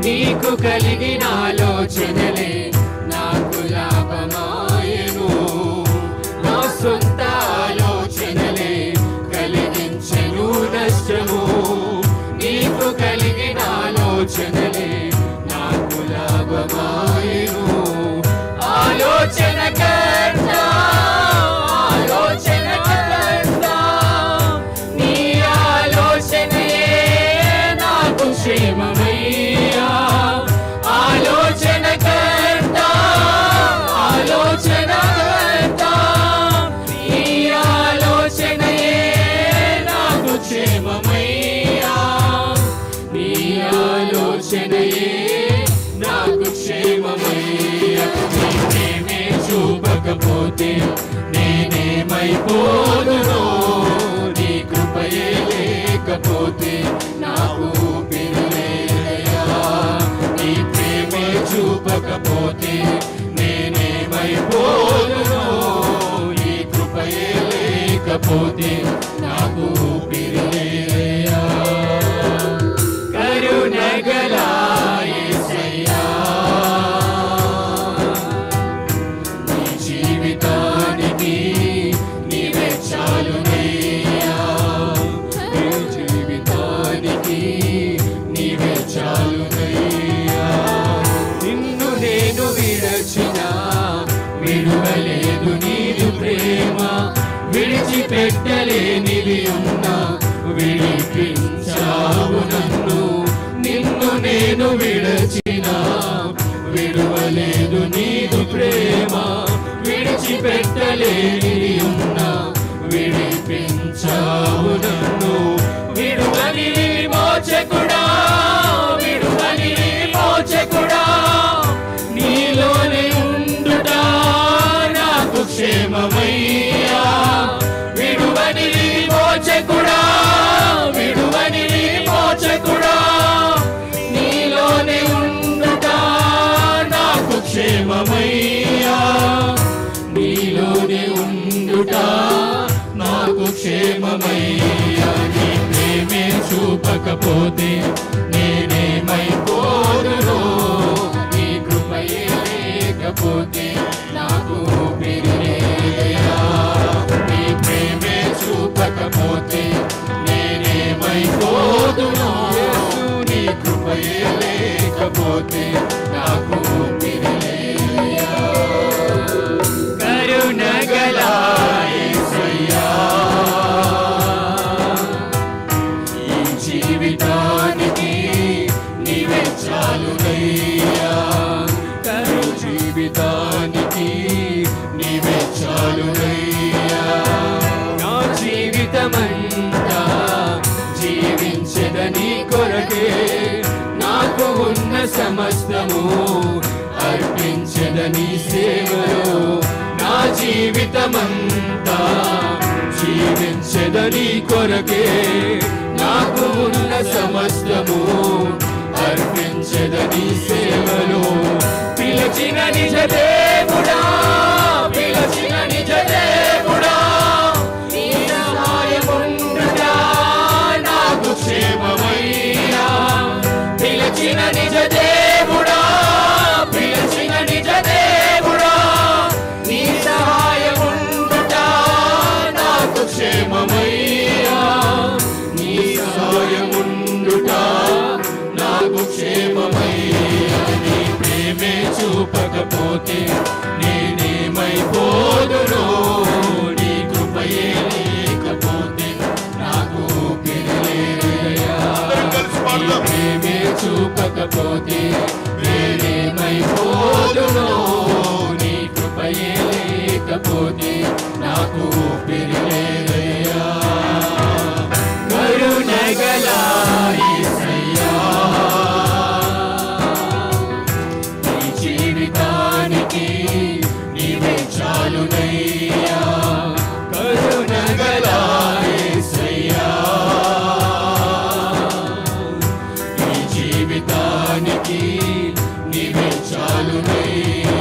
నీకు కలిగిన ఆలోచనలే నాకు లాభమాయెను. నా సొంత ఆలోచనలే కలిగించెను నష్టము. నీకు కలిగిన ఆలోచనలే నాకు లాభమాయెను. ఆలోచనకర్త ఆలోచనకర్త నీ ఆలోచనయే నాకు క్షేమమయ్యా. ఆలోచనకర్త ఆలోచనకర్త నీ ఆలోచనయే నాకు క్షేమమయ్యా. నీ ఆలోచనయే నాకు క్షేమమయ్యా. నీ ప్రేమే చూపకపోతే నేనేమైపోదునో, నీ కృపయే లేకపోతే నాకు ఊపిరిలేదయ్యా. నీ ప్రేమే చూపకపోతే నేనేమైపోదునో, నీ కృపయే లేకపోతే నాకు ఊపిరిలేదయ్యా. కరుణగల యేసయ్యా నీ జీవితానికి నీవే చాలునయ్యా. నీ జీవితానికి నీవే చాలునయ్యా. నిన్ను నేను విడచినా విడువలేదు నీదు ప్రేమ. విడిచిపెట్టలేనిది ఉన్నా విడిపించావు నన్ను. నిన్ను నేను విడచినా విడువలేదు నీదు ప్రేమ. విడిచిపెట్టలేనిది ఉన్నా విడిపించావు నన్ను. విడువని విమోచకుడా విడువని విమోచకుడా నీలోనే ఉండుట నాకు క్షేమమయ్యా. విడువని విమోచకుడా విడువని విమోచకుడా నీలోనే ఉండుట నాకు క్షేమమయ్యా. నీలోనే ఉండుట నాకు క్షేమమయ్యా. నీ ప్రేమే చూపకపోతే నేనేమైపోదునో, నీ కృపయే లేకపోతే నాకు ఊపిరిలేదయ్యా. నీ ప్రేమే చూపకపోతే నేనేమైపోదునో, నీ కృపయే లేకపోతే నాకు ఊపిరిలేదయ్యా. కరుణగల యేసయ్యా ఈ జీవితానికి నీవే చాలునయ్యా. కరు జీవితానికి నీవే చాలునయ్యా. నా జీవితమంతా జీవించెదని కొరకే నాకు ఉన్న సమస్తము అర్పించెదని సేవలో. నా జీవితమంతా జీవించెదని కొరకే నాకు ఉన్న సమస్తము అర్పించెదని సేవలో. పిలిచిన నిజ దేవుడా పిలిచిన నిజ దేవుడా నీ సహాయముండుగా నాకు క్షేమమయ్యా. పిలిచిన నిజ దేవుడా పిలిచిన నిజ దేవుడా నీ సహాయముండుగా నాకు క్షేమమయ్యా. నీ సహాయముండుగా నాకు క్షేమమయ్యా. నీ ప్రేమే చూపకపోతే నేనేమైపోదునో, నీ కృపయే లేకపోతే నాకు ఊపిరిలేదయ్యా. నీ ప్రేమే చూపకపోతే నేనేమైపోదునో, నీ కృపయే లేకపోతే నాకు ఊపిరిలేదయ్యా. కరుణగల యేసయ్యా నీ జీవితానికి నీవే చాలునయ్యా. కరుణగల యేసయ్యా నీ జీవితానికి నీవే చాలునయ్యా.